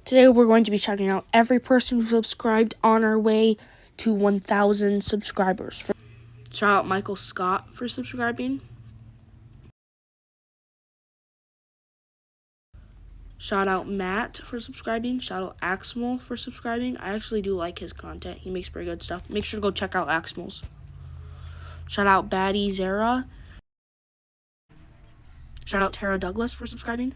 Today we're going to be shouting out every person who subscribed on our way to 1,000 subscribers. Shout out Michael Scott for subscribing. Shout out Matt for subscribing. Shout out Axmal for subscribing. I actually do like his content. He makes pretty good stuff. Make sure to go check out Axmal's. Shout out Baddie Zara. Shout out Tara Douglas for subscribing.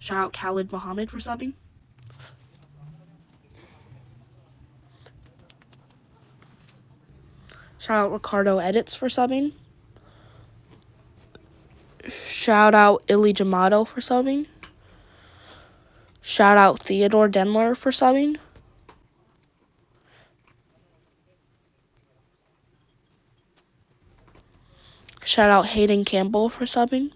Shout out Khalid Muhammad for subbing. Shout out Ricardo Edits for subbing. Shout out Illy Jamato for subbing. Shout out Theodore Denler for subbing. Shout out Hayden Campbell for subbing.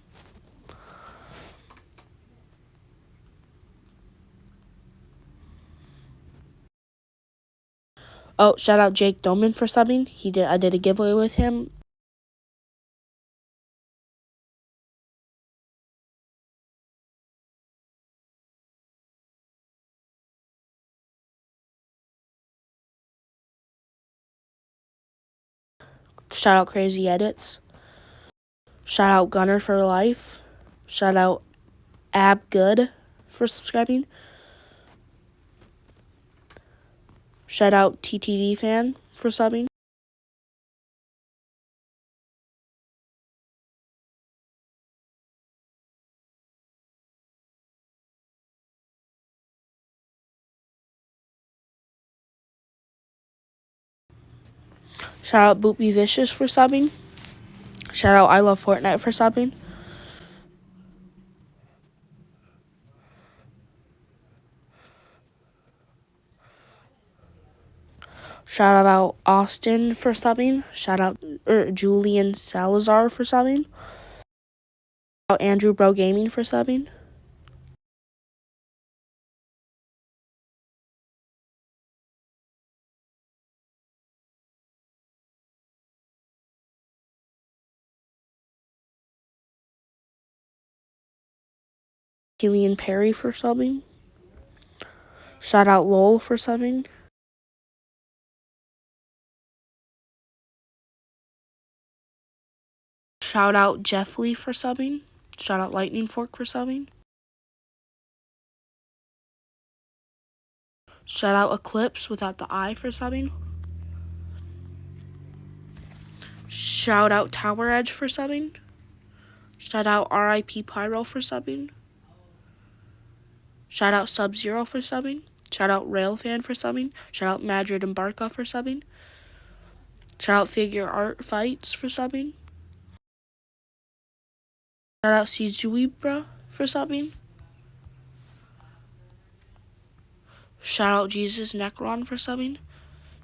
Oh, shout out Jake Doman for subbing. I did a giveaway with him. Shout out Crazy Edits. Shout out Gunner for life. Shout out Ab Good for subscribing. Shout out TTD Fan for subbing. Shout out Boopy Vicious for subbing. Shout out I Love Fortnite for subbing. Shout out Austin for subbing. Shout out Julian Salazar for subbing. Shout out Andrew Bro Gaming for subbing. Killian Perry for subbing. Shout out Lowell for subbing. Shout out Jeff Lee for subbing. Shout out Lightning Fork for subbing. Shout out Eclipse without the I for subbing. Shout out Tower Edge for subbing. Shout out RIP Pyro for subbing. Shout out Sub-Zero for subbing. Shout out Railfan for subbing. Shout out Madrid and Barca for subbing. Shout out Figure Art Fights for subbing. Shout out Sijuibra for subbing. Shout out Jesus Necron for subbing.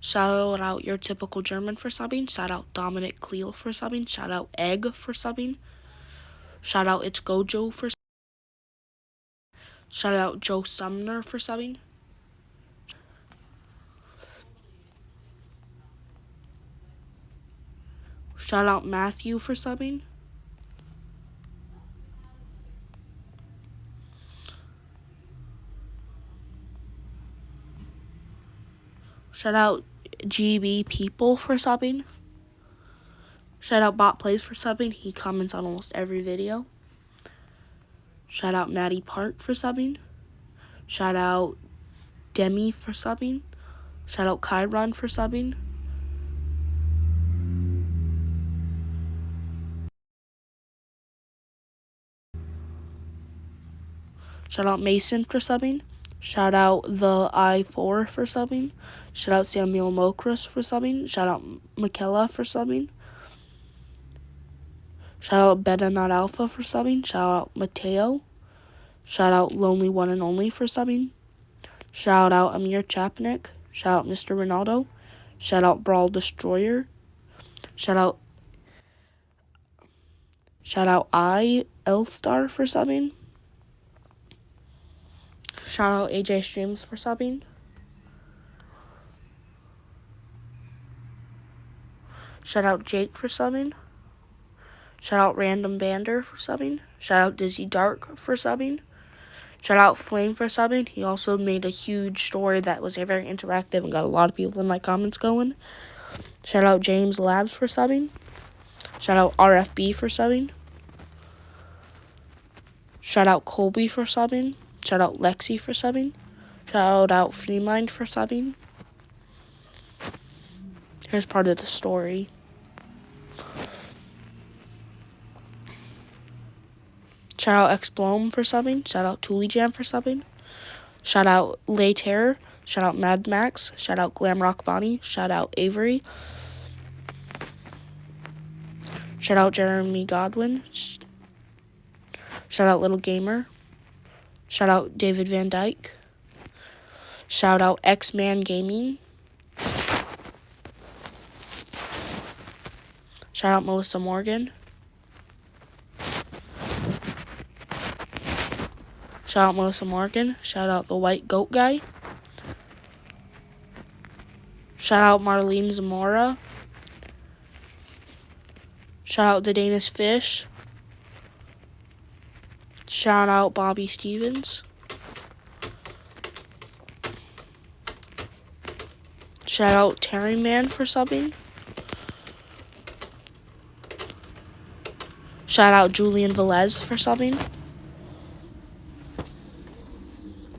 Shout out Your Typical German for subbing. Shout out Dominic Cleel for subbing. Shout out Egg for subbing. Shout out It's Gojo for subbing. Shout out Joe Sumner for subbing. Shout out Matthew for subbing. Shout out GB People for subbing. Shout out Bot Plays for subbing. He comments on almost every video. Shout out Maddie Park for subbing. Shout out Demi for subbing. Shout out Kyron for subbing. Shout out Mason for subbing. Shout out The I4 for subbing. Shout out Samuel Mokras for subbing. Shout out Michaela for subbing. Shout out Beta Not Alpha for subbing. Shout out Mateo. Shout out Lonely One and Only for subbing. Shout out Amir Chapnik. Shout out Mr. Ronaldo. Shout out Brawl Destroyer. Shout out I L-Star for subbing. Shout out AJ Streams for subbing. Shout out Jake for subbing. Shout out Random Bander for subbing. Shout out Dizzy Dark for subbing. Shout out Flame for subbing. He also made a huge story that was very interactive and got a lot of people in my comments going. Shout out James Labs for subbing. Shout out RFB for subbing. Shout out Colby for subbing. Shout out Lexi for subbing. Shout out FreeMind for subbing. Here's part of the story. Shout out Xblom for subbing. Shout out Jam for subbing. Shout out Lay Terror. Shout out Mad Max. Shout out Glamrock Bonnie. Shout out Avery. Shout out Jeremy Godwin. Shout out Little Gamer. Shout out David Van Dyke. Shout out X-Man Gaming. Shout out Melissa Morgan. Shout out Melissa Morgan. Shout out the White Goat Guy. Shout out Marlene Zamora. Shout out the Danish Fish. Shout out Bobby Stevens. Shout out Terry Man for subbing. Shout out Julian Velez for subbing.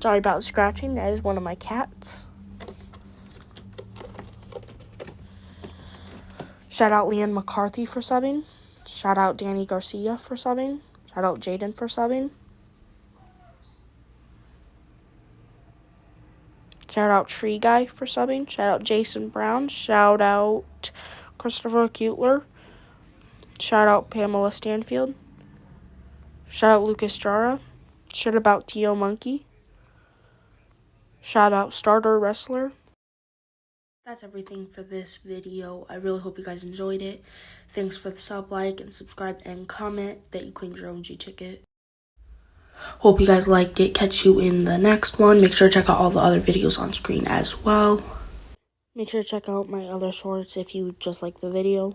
Sorry about scratching, that is one of my cats. Shout out Leanne McCarthy for subbing. Shout out Danny Garcia for subbing. Shout out Jaden for subbing. Shout out Tree Guy for subbing. Shout out Jason Brown. Shout out Christopher Cutler. Shout out Pamela Stanfield. Shout out Lucas Jara. Shout out Tio Monkey. Shout out Starter Wrestler. That's everything for this video. I really hope you guys enjoyed it. Thanks for the sub, like, and subscribe, and comment that you claimed your own G-ticket. Hope you guys liked it. Catch you in the next one. Make sure to check out all the other videos on screen as well. Make sure to check out my other shorts if you just like the video.